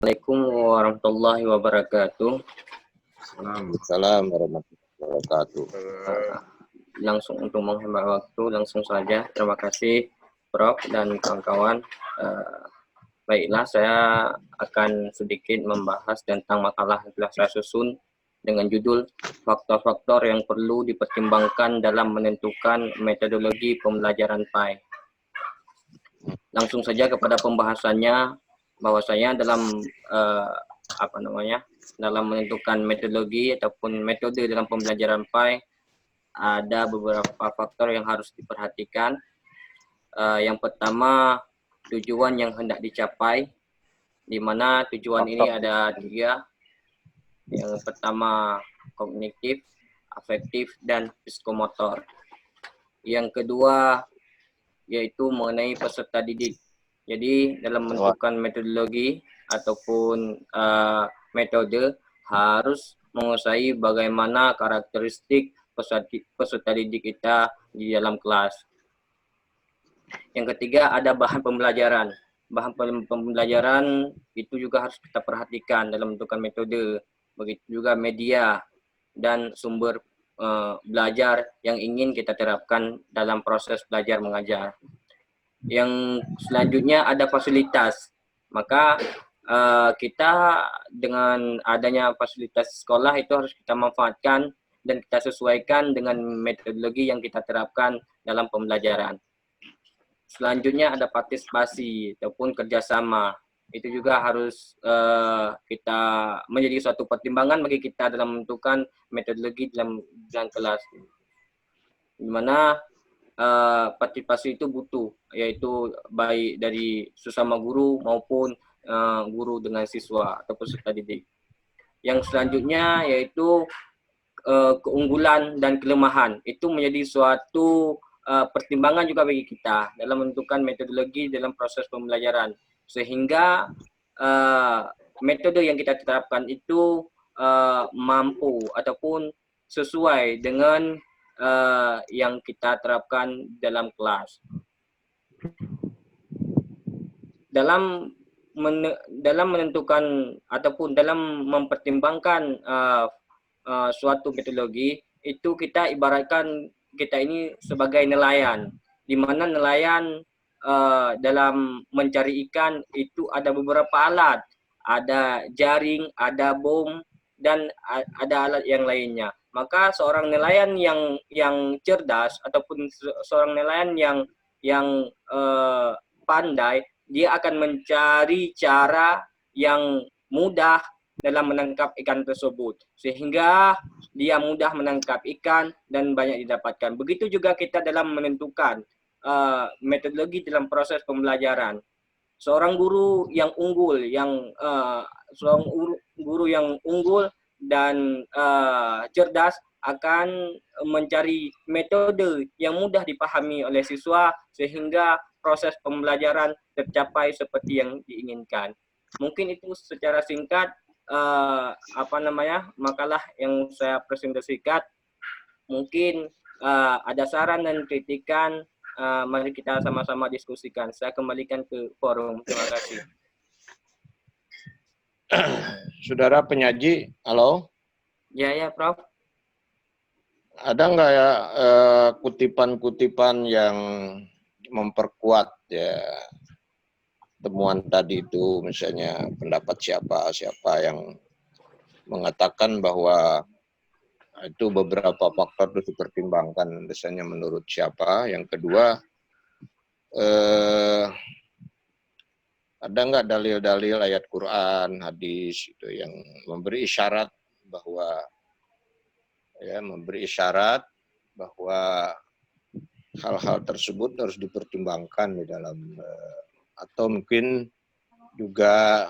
Assalamualaikum warahmatullahi wabarakatuh. Waalaikumsalam warahmatullahi wabarakatuh. Langsung untuk menghemat waktu, langsung saja. Terima kasih Prof dan kawan-kawan. Baiklah, saya akan sedikit membahas tentang makalah yang telah saya susun dengan judul faktor-faktor yang perlu dipertimbangkan dalam menentukan metodologi pembelajaran PAI. Langsung saja kepada pembahasannya, bahwasanya dalam dalam menentukan metodologi ataupun metode dalam pembelajaran PAI ada beberapa faktor yang harus diperhatikan. Yang pertama, tujuan yang hendak dicapai, di mana tujuan ini ada 3. Yang pertama kognitif, afektif, dan psikomotor. Yang kedua yaitu mengenai peserta didik. Jadi dalam menentukan metodologi ataupun metode harus menguasai bagaimana karakteristik peserta didik kita di dalam kelas. Yang ketiga ada bahan pembelajaran. Bahan pembelajaran itu juga harus kita perhatikan dalam menentukan metode. Begitu juga media dan sumber belajar yang ingin kita terapkan dalam proses belajar mengajar. Yang selanjutnya ada fasilitas. Maka kita dengan adanya fasilitas sekolah itu harus kita manfaatkan dan kita sesuaikan dengan metodologi yang kita terapkan dalam pembelajaran. Selanjutnya ada partisipasi ataupun kerjasama. Itu juga harus kita menjadi suatu pertimbangan bagi kita dalam menentukan metodologi dalam kelas. Di mana partisipasi itu butuh, yaitu baik dari sesama guru maupun guru dengan siswa atau peserta didik. Yang selanjutnya yaitu keunggulan dan kelemahan. Itu menjadi suatu pertimbangan juga bagi kita dalam menentukan metodologi dalam proses pembelajaran. Sehingga metode yang kita terapkan itu mampu ataupun sesuai dengan yang kita terapkan dalam kelas. Dalam menentukan ataupun dalam mempertimbangkan suatu metodologi, itu kita ibaratkan kita ini sebagai nelayan, di mana nelayan dalam mencari ikan itu ada beberapa alat, ada jaring, ada bom, dan ada alat yang lainnya. Maka seorang nelayan yang cerdas ataupun seorang nelayan yang pandai, dia akan mencari cara yang mudah dalam menangkap ikan tersebut, sehingga dia mudah menangkap ikan dan banyak didapatkan. Begitu juga kita dalam menentukan metodologi dalam proses pembelajaran. Seorang guru yang unggul, dan cerdas akan mencari metode yang mudah dipahami oleh siswa sehingga proses pembelajaran tercapai seperti yang diinginkan. Mungkin itu secara singkat makalah yang saya presentasikan. Mungkin ada saran dan kritikan, mari kita sama-sama diskusikan. Saya kembalikan ke forum. Terima kasih. Saudara penyaji, halo? Ya, Prof. Ada nggak ya kutipan-kutipan yang memperkuat ya temuan tadi itu, misalnya pendapat siapa yang mengatakan bahwa itu beberapa faktor itu dipertimbangkan, misalnya menurut siapa. Yang kedua, ada nggak dalil-dalil ayat Quran, hadis itu yang memberi isyarat bahwa hal-hal tersebut harus dipertimbangkan di dalam, atau mungkin juga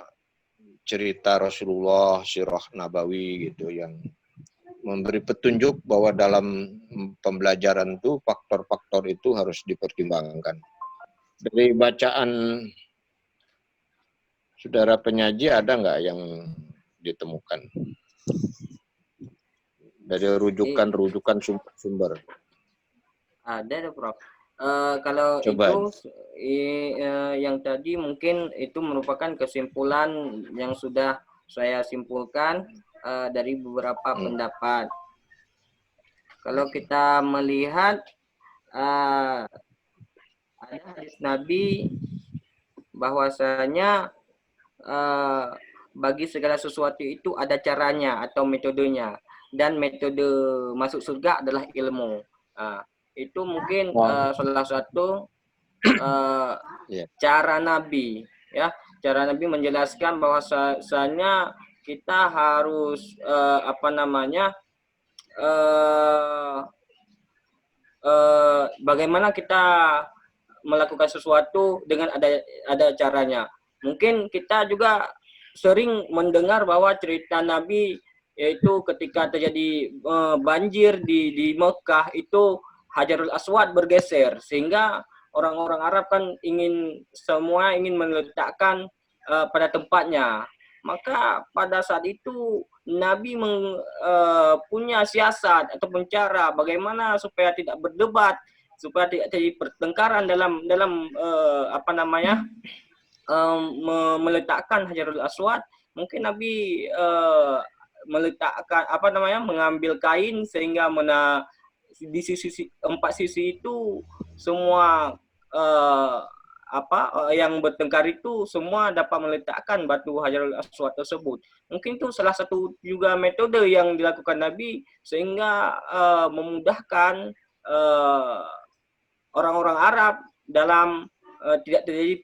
cerita Rasulullah, sirah Nabawi gitu, yang memberi petunjuk bahwa dalam pembelajaran itu faktor-faktor itu harus dipertimbangkan. Dari bacaan saudara penyaji ada nggak yang ditemukan? Dari rujukan sumber-sumber. Ada, Prof. Kalau Coba. itu yang tadi mungkin itu merupakan kesimpulan yang sudah saya simpulkan dari beberapa pendapat. Kalau kita melihat ada hadis Nabi bahwasanya bagi segala sesuatu itu ada caranya atau metodenya, dan metode masuk surga adalah ilmu. Itu mungkin salah satu cara Nabi, ya, cara Nabi menjelaskan bahwasanya kita harus bagaimana kita melakukan sesuatu dengan ada caranya. Mungkin kita juga sering mendengar bahwa cerita Nabi, yaitu ketika terjadi banjir di Mekah, itu Hajarul Aswad bergeser, sehingga orang-orang Arab kan semua ingin meletakkan pada tempatnya. Maka pada saat itu Nabi punya siasat ataupun cara bagaimana supaya tidak berdebat, supaya tidak terjadi pertengkaran dalam meletakkan Hajarul Aswad. Mungkin Nabi meletakkan mengambil kain sehingga di empat sisi itu semua yang bertengkar itu semua dapat meletakkan batu Hajarul Aswad tersebut. Mungkin itu salah satu juga metode yang dilakukan Nabi sehingga memudahkan orang-orang Arab dalam tidak terjadi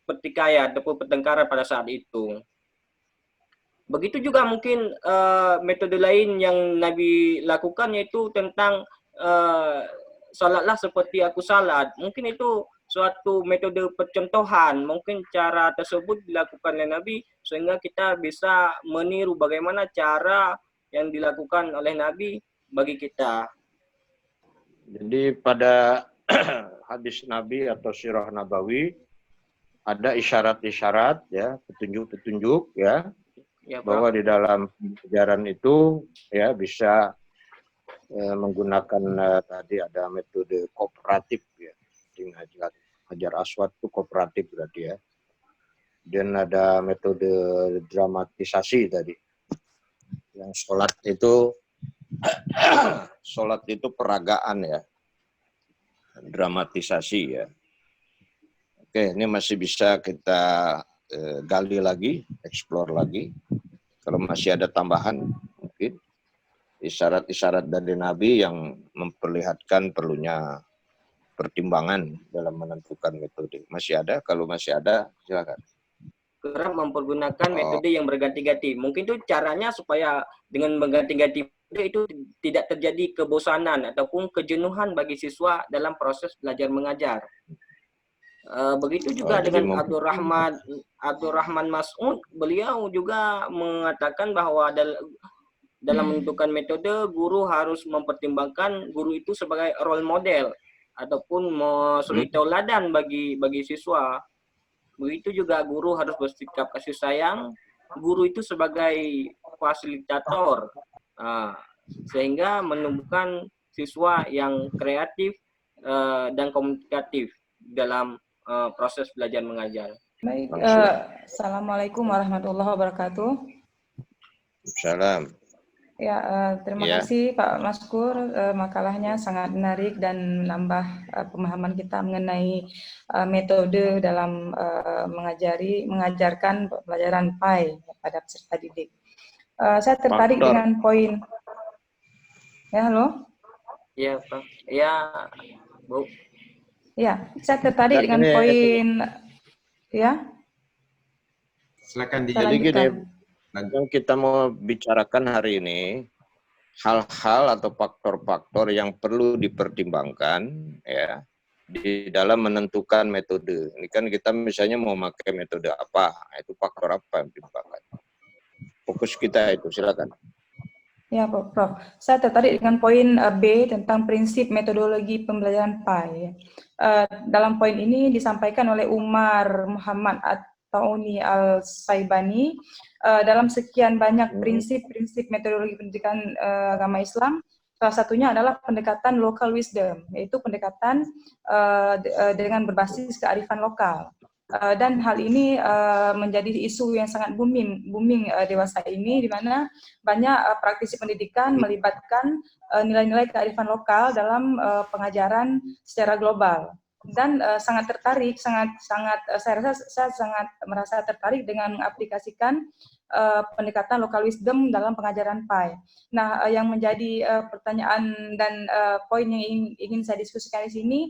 pertikaian ataupun pertengkaran pada saat itu. Begitu juga mungkin metode lain yang Nabi lakukan, yaitu tentang salatlah seperti aku salat. Mungkin itu suatu metode percontohan. Mungkin cara tersebut dilakukan oleh Nabi sehingga kita bisa meniru bagaimana cara yang dilakukan oleh Nabi bagi kita. Jadi pada hadis Nabi atau sirah Nabawi ada isyarat-isyarat, ya, petunjuk-petunjuk, ya, bahwa di dalam ajaran itu ya bisa menggunakan tadi ada metode kooperatif, ya, di Hajar Aswad itu kooperatif berarti, ya, dan ada metode dramatisasi tadi, yang sholat itu peragaan, ya, dramatisasi, ya. Oke, ini masih bisa kita gali lagi, explore lagi. Kalau masih ada tambahan, mungkin isyarat-isyarat dari Nabi yang memperlihatkan perlunya pertimbangan dalam menentukan metode. Masih ada? Kalau masih ada, silakan. Kerap mempergunakan metode yang berganti-ganti. Mungkin itu caranya supaya dengan mengganti-ganti itu tidak terjadi kebosanan ataupun kejenuhan bagi siswa dalam proses belajar mengajar. Begitu juga dengan Abdurrahman Mas'ud, beliau juga mengatakan bahwa dalam menentukan metode, guru harus mempertimbangkan guru itu sebagai role model ataupun suri tauladan bagi siswa. Begitu juga guru harus bersikap kasih sayang, guru itu sebagai fasilitator, sehingga menumbuhkan siswa yang kreatif dan komunikatif dalam proses belajar mengajar. Baik, Assalamualaikum warahmatullahi wabarakatuh. Salam. Ya, terima kasih Pak Maskur, makalahnya sangat menarik dan menambah pemahaman kita mengenai metode dalam mengajarkan pelajaran PAI pada peserta didik. Saya tertarik dengan poin. Ya, halo? Iya, Pak. Ya, Bu. Ya, saya tertarik dengan poin. Ya. Silakan dilanjutkan. Yang kita mau bicarakan hari ini hal-hal atau faktor-faktor yang perlu dipertimbangkan, ya, di dalam menentukan metode. Ini kan kita misalnya mau pakai metode apa, itu faktor apa yang dipertimbangkan. Fokus kita itu, silakan. Ya, Prof. Saya tertarik dengan poin B tentang prinsip metodologi pembelajaran PAI. Dalam poin ini disampaikan oleh Umar Muhammad At-Tauni Al-Saibani dalam sekian banyak prinsip-prinsip metodologi pendidikan agama Islam, Salah satunya adalah pendekatan local wisdom, yaitu pendekatan dengan berbasis kearifan lokal. Dan hal ini menjadi isu yang sangat booming dewasa ini, di mana banyak praktisi pendidikan melibatkan nilai-nilai kearifan lokal dalam pengajaran secara global. Dan sangat tertarik, saya rasa saya sangat merasa tertarik dengan mengaplikasikan pendekatan local wisdom dalam pengajaran PAI. Nah, yang menjadi pertanyaan dan poin yang ingin saya diskusikan di sini,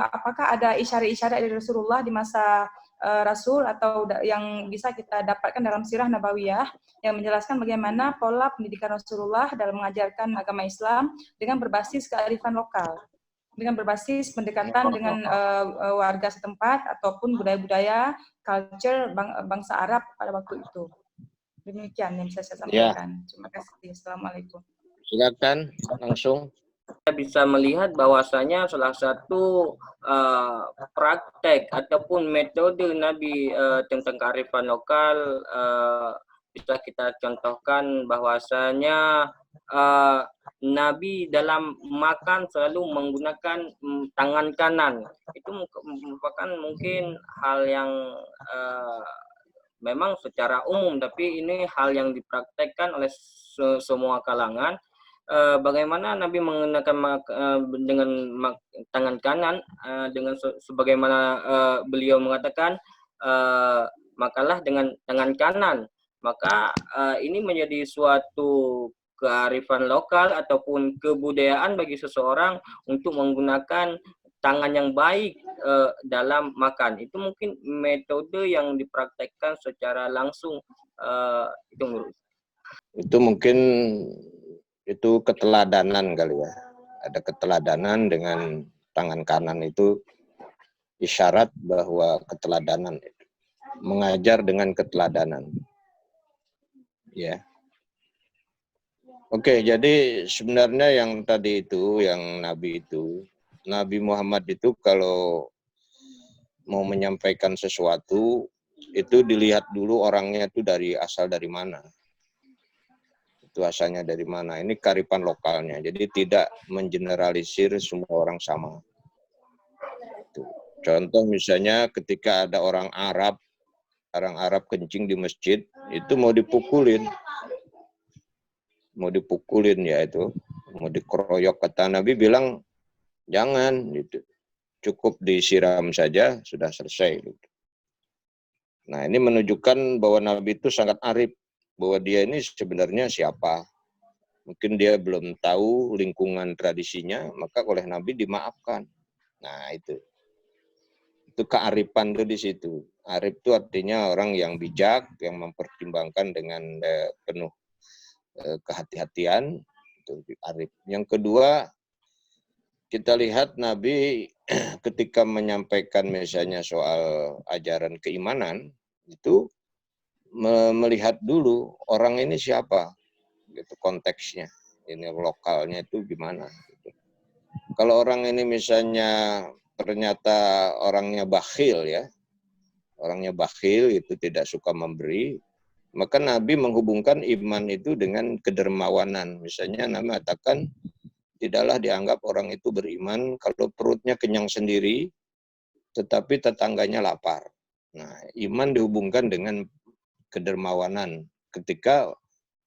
apakah ada isyarat-isyarat dari Rasulullah di masa Rasul atau yang bisa kita dapatkan dalam sirah Nabawiyah yang menjelaskan bagaimana pola pendidikan Rasulullah dalam mengajarkan agama Islam dengan berbasis kearifan lokal, dengan berbasis pendekatan dengan warga setempat ataupun budaya-budaya, culture bangsa Arab pada waktu itu. Demikian yang bisa saya sampaikan. Terima kasih. Assalamualaikum. Silakan langsung. Kita bisa melihat bahwasanya salah satu praktek ataupun metode Nabi tentang kearifan lokal bisa kita contohkan bahwasanya Nabi dalam makan selalu menggunakan tangan kanan. Itu merupakan mungkin hal yang memang secara umum, tapi ini hal yang dipraktekkan oleh semua kalangan. Bagaimana Nabi menggunakan dengan tangan kanan dengan sebagaimana beliau mengatakan makalah dengan tangan kanan, maka ini menjadi suatu kearifan lokal ataupun kebudayaan bagi seseorang untuk menggunakan tangan yang baik dalam makan. Itu mungkin metode yang dipraktekkan secara langsung itu menurut. Itu mungkin itu keteladanan kali ya. Ada keteladanan dengan tangan kanan itu isyarat bahwa keteladanan itu. Mengajar dengan keteladanan. Ya. Oke, jadi sebenarnya yang tadi itu, yang Nabi itu, Nabi Muhammad itu kalau mau menyampaikan sesuatu, itu dilihat dulu orangnya itu asal dari mana. Itu asalnya dari mana. Ini kearifan lokalnya. Jadi tidak mengeneralisir semua orang sama. Itu. Contoh misalnya ketika ada orang Arab kencing di masjid, itu mau dipukulin. Mau dipukulin ya itu. Mau dikeroyok. Kata Nabi bilang, jangan. Gitu. Cukup disiram saja, sudah selesai. Gitu. Nah ini menunjukkan bahwa Nabi itu sangat arif. Bahwa dia ini sebenarnya siapa. Mungkin dia belum tahu lingkungan tradisinya, maka oleh Nabi dimaafkan. Nah itu kearifan itu di situ. Arif itu artinya orang yang bijak, yang mempertimbangkan dengan penuh kehati-hatian. Itu arif. Yang kedua, kita lihat Nabi ketika menyampaikan misalnya soal ajaran keimanan, itu melihat dulu orang ini siapa, gitu konteksnya, ini lokalnya itu gimana. Gitu. Kalau orang ini misalnya ternyata orangnya bakhil ya, orangnya bakhil itu tidak suka memberi, maka Nabi menghubungkan iman itu dengan kedermawanan. Misalnya Nabi mengatakan tidaklah dianggap orang itu beriman kalau perutnya kenyang sendiri, tetapi tetangganya lapar. Nah, iman dihubungkan dengan kedermawanan. Ketika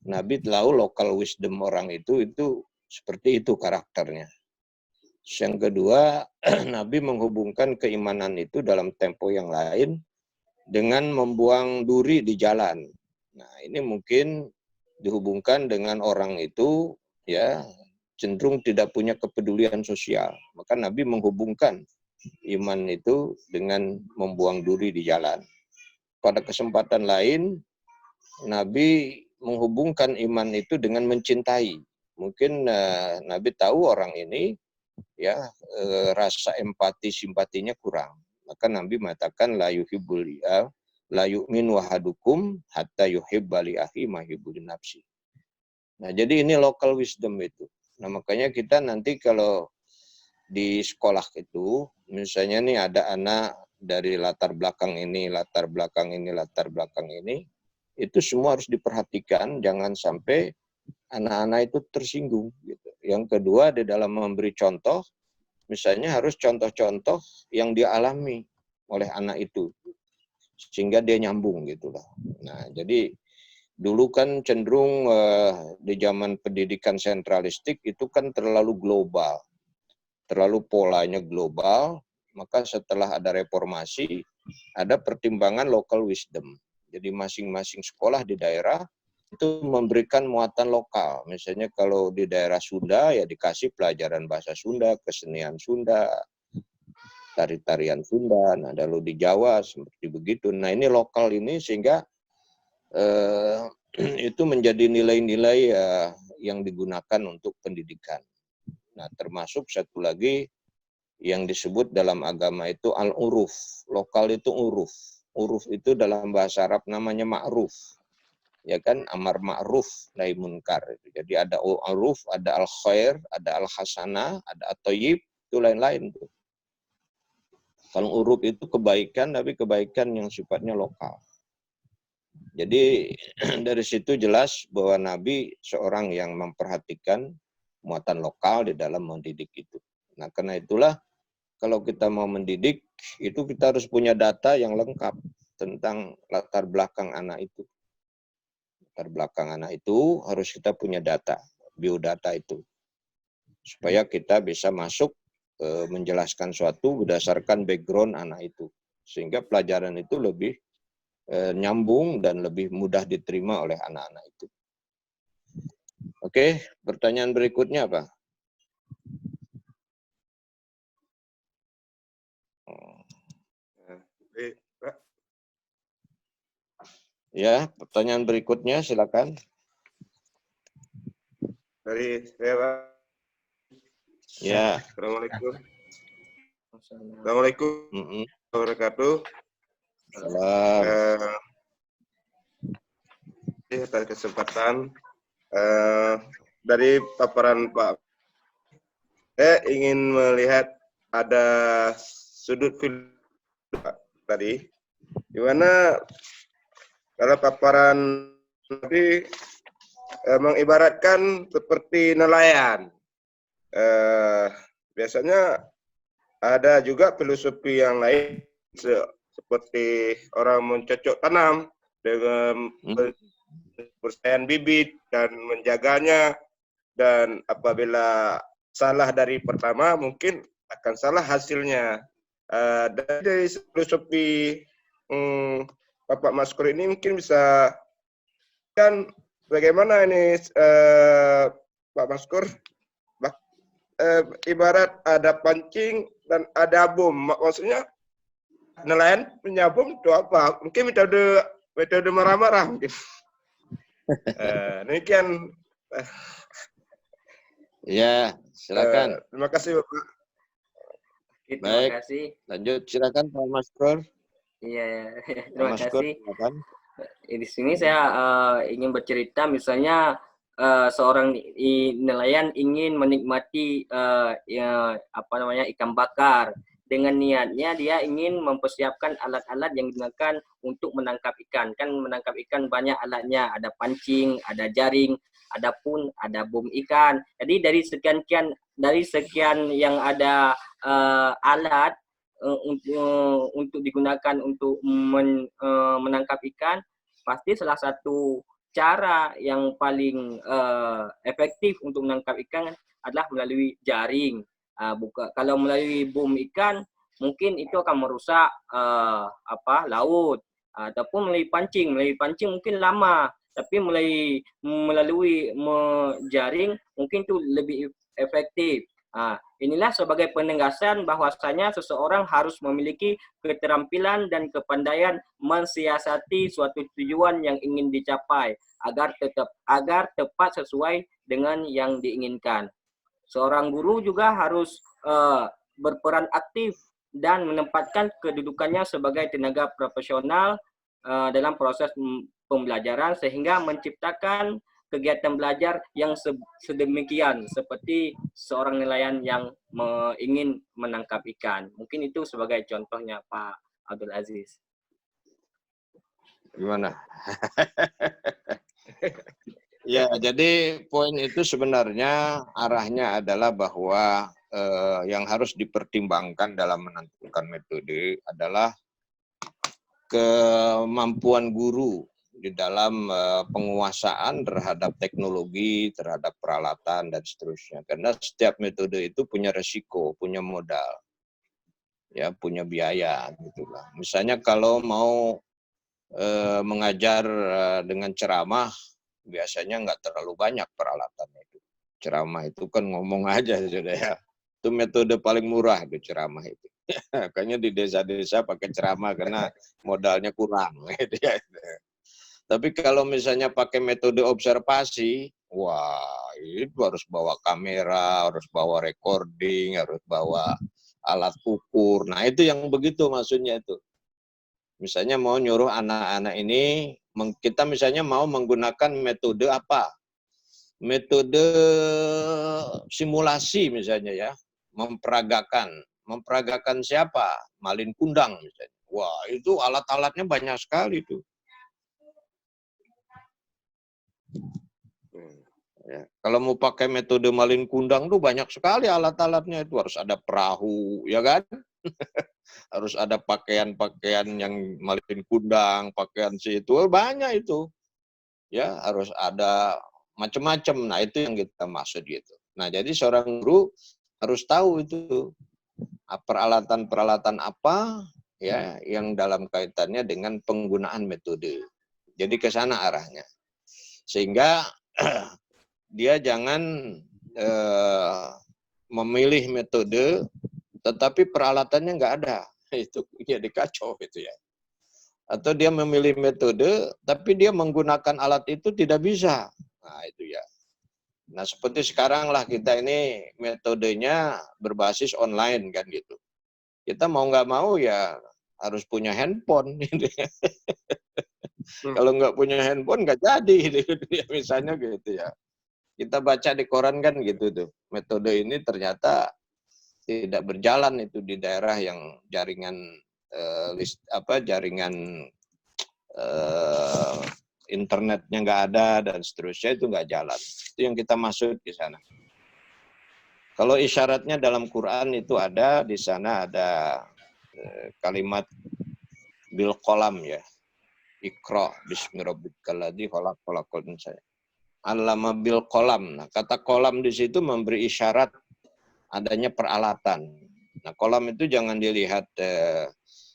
Nabi tahu lokal wisdom orang itu seperti itu karakternya. Yang kedua, Nabi menghubungkan keimanan itu dalam tempo yang lain dengan membuang duri di jalan. Nah, ini mungkin dihubungkan dengan orang itu ya cenderung tidak punya kepedulian sosial. Maka Nabi menghubungkan iman itu dengan membuang duri di jalan. Pada kesempatan lain, Nabi menghubungkan iman itu dengan mencintai. Mungkin Nabi tahu orang ini ya rasa empati simpatinya kurang. Maka Nabi mengatakan la yu'minu ahadukum hatta yuhibba li akhi ma yuhibbu li nafsi. Nah, jadi ini local wisdom itu. Nah, makanya kita nanti kalau di sekolah itu misalnya nih ada anak dari latar belakang ini, itu semua harus diperhatikan, jangan sampai anak-anak itu tersinggung gitu. Yang kedua, di dalam memberi contoh, misalnya harus contoh-contoh yang dialami oleh anak itu, sehingga dia nyambung gitu lah. Nah, jadi dulu kan cenderung di zaman pendidikan sentralistik itu kan terlalu global, terlalu polanya global, maka setelah ada reformasi, ada pertimbangan local wisdom. Jadi masing-masing sekolah di daerah itu memberikan muatan lokal. Misalnya kalau di daerah Sunda ya dikasih pelajaran bahasa Sunda, kesenian Sunda, tari-tarian Sunda. Nah, lalu di Jawa seperti begitu. Nah, ini lokal ini sehingga itu menjadi nilai-nilai yang digunakan untuk pendidikan. Nah, termasuk satu lagi yang disebut dalam agama itu al-uruf. Lokal itu uruf. Uruf itu dalam bahasa Arab namanya ma'ruf. Ya kan, amar ma'ruf nahi munkar. Jadi ada uruf, ada al-khair, ada al-hasanah, ada at-thayyib, itu lain-lain tuh. Kalau uruf itu kebaikan, tapi kebaikan yang sifatnya lokal. Jadi dari situ jelas bahwa Nabi seorang yang memperhatikan muatan lokal di dalam mendidik itu. Nah, karena itulah kalau kita mau mendidik, itu kita harus punya data yang lengkap tentang latar belakang anak itu. Latar belakang anak itu harus kita punya data, biodata itu. Supaya kita bisa masuk menjelaskan suatu berdasarkan background anak itu. Sehingga pelajaran itu lebih nyambung dan lebih mudah diterima oleh anak-anak itu. Oke, pertanyaan berikutnya apa? Pak. Ya, pertanyaan berikutnya silakan. Dari saya, Pak. Ya. Assalamualaikum. Assalamualaikum warahmatullahi wabarakatuh. Salam. Atas kesempatan dari paparan Pak, saya ingin melihat ada sudut Pak tadi, di mana kalau paparan tadi mengibaratkan seperti nelayan. Biasanya ada juga filosofi yang lain seperti orang mencocok tanam dengan persediaan bibit dan menjaganya, dan apabila salah dari pertama mungkin akan salah hasilnya. Dari filosofi Bapak Maskur ini mungkin bisa kan bagaimana ini Pak Maskur, ibarat ada pancing dan ada bom, maksudnya nelayan punya bom itu apa? Mungkin metode marah-marah mungkin. Demikian. Ya, silakan. Terima kasih Bapak. Terima Baik. kasih. Lanjut, silakan Pak Maskur. Iya, terima Maskur, kasih. silakan. Di sini saya ingin bercerita, misalnya seorang nelayan ingin menikmati ikan bakar. Dengan niatnya dia ingin mempersiapkan alat-alat yang digunakan untuk menangkap ikan. Kan menangkap ikan banyak alatnya, ada pancing, ada jaring, ada bom ikan. Jadi dari sekian yang ada alat untuk digunakan untuk menangkap ikan, pasti salah satu cara yang paling efektif untuk menangkap ikan adalah melalui jaring. Kalau melalui bom ikan, mungkin itu akan merusak laut. Ataupun melalui pancing mungkin lama, tapi melalui jaring mungkin itu lebih efektif. Inilah sebagai penegasan bahwasanya seseorang harus memiliki keterampilan dan kepandaian mensiasati suatu tujuan yang ingin dicapai agar tepat sesuai dengan yang diinginkan. Seorang guru juga harus berperan aktif dan menempatkan kedudukannya sebagai tenaga profesional dalam proses pembelajaran, sehingga menciptakan kegiatan belajar yang sedemikian seperti seorang nelayan yang ingin menangkap ikan. Mungkin itu sebagai contohnya Pak Abdul Aziz. Gimana? Ya, jadi poin itu sebenarnya arahnya adalah bahwa yang harus dipertimbangkan dalam menentukan metode adalah kemampuan guru di dalam penguasaan terhadap teknologi, terhadap peralatan dan seterusnya. Karena setiap metode itu punya resiko, punya modal, ya, punya biaya, gitulah. Misalnya kalau mau mengajar dengan ceramah, biasanya nggak terlalu banyak peralatan itu. Ceramah itu kan ngomong aja sudah ya. Itu metode paling murah itu ceramah itu. Makanya di desa-desa pakai ceramah karena modalnya kurang. Gitu ya. Tapi kalau misalnya pakai metode observasi, wah itu harus bawa kamera, harus bawa recording, harus bawa alat ukur. Nah itu yang begitu maksudnya itu. Misalnya mau nyuruh anak-anak ini, kita misalnya mau menggunakan metode apa? Metode simulasi misalnya ya, memperagakan. Memperagakan siapa? Malin Kundang misalnya. Wah itu alat-alatnya banyak sekali tuh. Ya, kalau mau pakai metode Malin Kundang tuh banyak sekali alat-alatnya itu. Harus ada perahu, ya kan? Harus ada pakaian-pakaian yang Malin Kundang, pakaian situ, banyak itu. Ya, harus ada macam-macam. Nah, itu yang kita maksud gitu. Nah, jadi seorang guru harus tahu itu peralatan-peralatan apa ya yang dalam kaitannya dengan penggunaan metode. Jadi ke sana arahnya. Sehingga dia jangan memilih metode tetapi peralatannya nggak ada. Itu jadi kacau itu ya. Atau dia memilih metode tapi dia menggunakan alat itu tidak bisa. Nah, itu ya. Nah, seperti sekarang lah kita ini metodenya berbasis online kan gitu. Kita mau nggak mau ya harus punya handphone. Gitu ya. Kalau nggak punya handphone nggak jadi. Gitu, ya, misalnya gitu ya. Kita baca di koran kan gitu tuh. Metode ini ternyata tidak berjalan itu di daerah yang jaringan jaringan internetnya nggak ada dan seterusnya itu nggak jalan. Itu yang kita maksud di sana. Kalau isyaratnya dalam Quran itu ada, di sana ada kalimat bil qalam ya. Iqra bismi rabbikal ladzi khalaq khalaqal insana. Allama bil qalam. Nah, kata qalam di situ memberi isyarat adanya peralatan. Nah, qalam itu jangan dilihat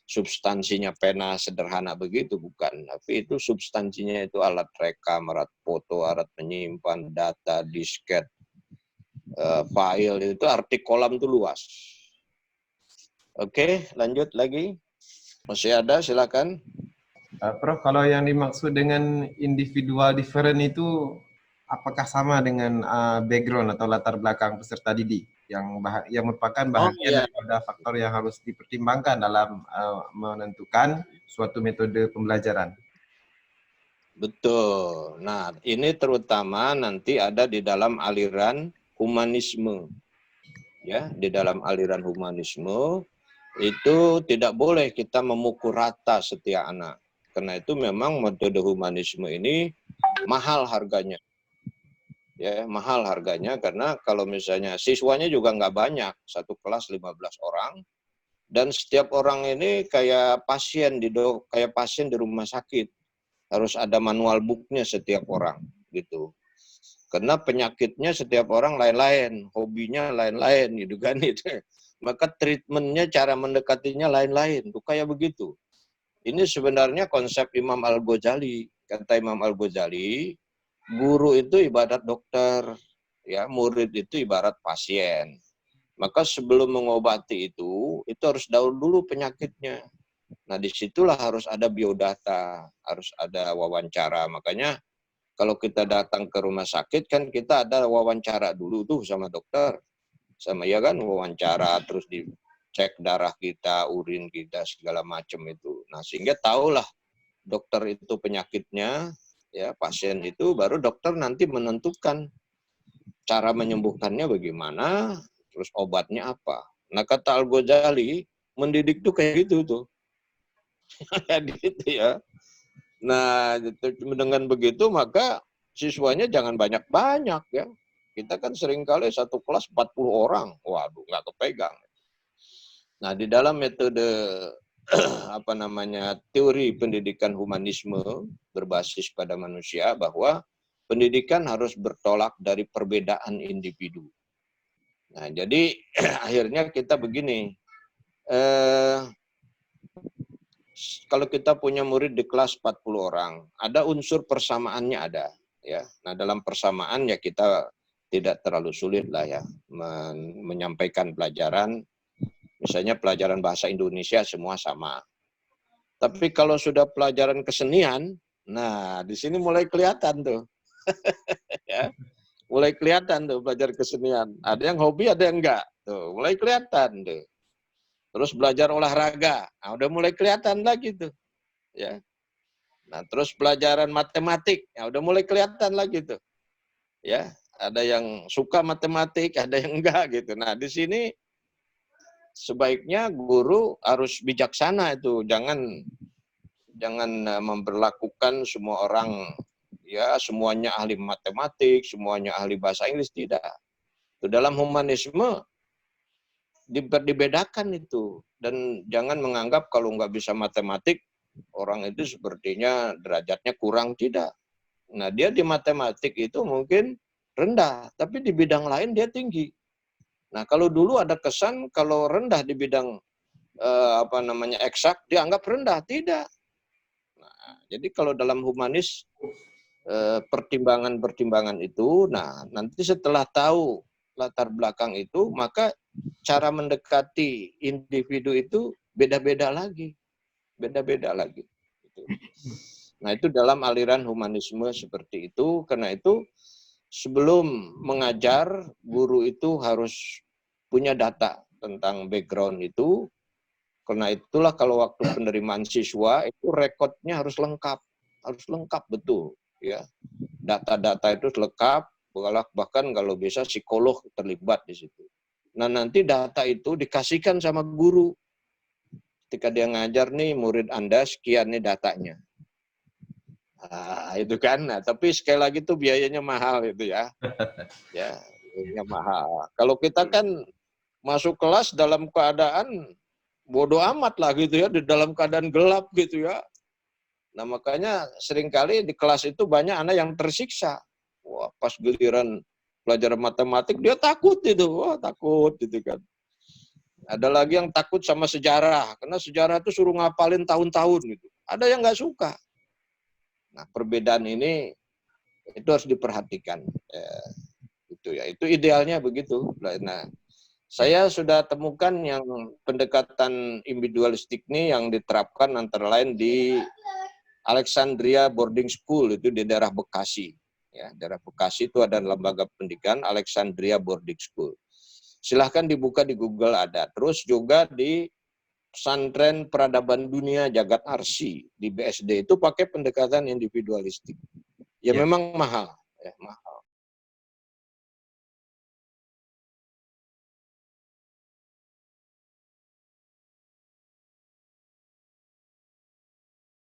substansinya pena sederhana begitu, bukan. Tapi itu substansinya itu alat rekam, alat foto, alat menyimpan data, disket, file, itu arti kolam itu luas. Oke, lanjut lagi. Masih ada, silakan. Prof, kalau yang dimaksud dengan individual different itu apakah sama dengan background atau latar belakang peserta didik yang merupakan bahagian daripada faktor yang harus dipertimbangkan dalam menentukan suatu metode pembelajaran? Betul. Nah, ini terutama nanti ada di dalam aliran humanisme. Ya, di dalam aliran humanisme itu tidak boleh kita memukul rata setiap anak. Karena itu memang metode humanisme ini mahal harganya. Ya, mahal harganya karena kalau misalnya siswanya juga nggak banyak, satu kelas 15 orang, dan setiap orang ini kayak pasien di rumah sakit. Harus ada manual booknya setiap orang gitu. Karena penyakitnya setiap orang lain-lain, hobinya lain-lain gitu kan itu. Maka treatmentnya, cara mendekatinya lain-lain, tuh kayak begitu. Ini sebenarnya konsep Imam Al-Ghazali. Kata Imam Al-Ghazali, guru itu ibarat dokter, ya, murid itu ibarat pasien. Maka sebelum mengobati itu harus tahu dulu penyakitnya. Nah, disitulah harus ada biodata, harus ada wawancara. Makanya kalau kita datang ke rumah sakit kan kita ada wawancara dulu tuh sama dokter. Sama ya kan wawancara, terus dicek darah kita, urin kita, segala macam itu. Nah, sehingga tahulah dokter itu penyakitnya, ya pasien itu, baru dokter nanti menentukan cara menyembuhkannya bagaimana, terus obatnya apa. Nah, kata Al-Ghazali, mendidik tuh kayak gitu tuh. Gitu ya. Nah, dengan begitu maka siswanya jangan banyak-banyak ya. Kita kan seringkali satu kelas 40 orang. Waduh, nggak kepegang. Nah, di dalam metode teori pendidikan humanisme berbasis pada manusia, bahwa pendidikan harus bertolak dari perbedaan individu. Nah, jadi akhirnya kita begini, kalau kita punya murid di kelas 40 orang, ada unsur persamaannya ada. Ya. Nah, dalam persamaan ya kita tidak terlalu sulit lah ya menyampaikan pelajaran. Misalnya pelajaran bahasa Indonesia semua sama. Tapi kalau sudah pelajaran kesenian, nah di sini mulai kelihatan tuh. Ya. Mulai kelihatan tuh belajar kesenian. Ada yang hobi, ada yang enggak. Tuh, mulai kelihatan tuh. Terus belajar olahraga, nah, udah mulai kelihatan lagi tuh. Ya. Nah, terus pelajaran matematik, ya udah mulai kelihatan lagi tuh. Ya, ada yang suka matematik, ada yang enggak gitu. Nah, di sini sebaiknya guru harus bijaksana itu, jangan memperlakukan semua orang ya semuanya ahli matematik, semuanya ahli bahasa Inggris, tidak. Itu dalam humanisme dibedakan itu, dan jangan menganggap kalau nggak bisa matematik orang itu sepertinya derajatnya kurang, tidak. Nah, dia di matematik itu mungkin rendah, tapi di bidang lain dia tinggi. Nah, kalau dulu ada kesan kalau rendah di bidang eksak dianggap rendah, tidak. Nah, jadi kalau dalam humanis pertimbangan-pertimbangan itu, nah nanti setelah tahu latar belakang itu, maka cara mendekati individu itu beda-beda lagi, beda-beda lagi. Nah, itu dalam aliran humanisme seperti itu. Karena itu sebelum mengajar, guru itu harus punya data tentang background itu. Karena itulah kalau waktu penerimaan siswa itu rekodnya harus lengkap betul ya. Data-data itu lengkap, bahkan kalau bisa psikolog terlibat di situ. Nah, nanti data itu dikasihkan sama guru. Ketika dia ngajar nih murid Anda sekian nih datanya. Nah, itu kan. Nah, tapi sekali lagi tuh biayanya mahal itu ya. Ya, biayanya mahal. Kalau kita kan masuk kelas dalam keadaan bodoh amat lah gitu ya, di dalam keadaan gelap gitu ya. Nah, makanya seringkali di kelas itu banyak anak yang tersiksa. Wah, pas giliran pelajaran matematik dia takut itu, wah takut gitu kan. Ada lagi yang takut sama sejarah, karena sejarah itu suruh ngapalin tahun-tahun gitu. Ada yang nggak suka. Nah, perbedaan ini itu harus diperhatikan. Itu idealnya begitu. Nah, saya sudah temukan yang pendekatan individualistik ini yang diterapkan antara lain di Alexandria Boarding School, itu di daerah Bekasi. Ya, daerah Bekasi itu ada lembaga pendidikan Alexandria Boarding School. Silahkan dibuka di Google ada. Terus juga di Pesantren Peradaban Dunia Jagat Arsi di BSD itu pakai pendekatan individualistik. Ya, memang mahal. Ya,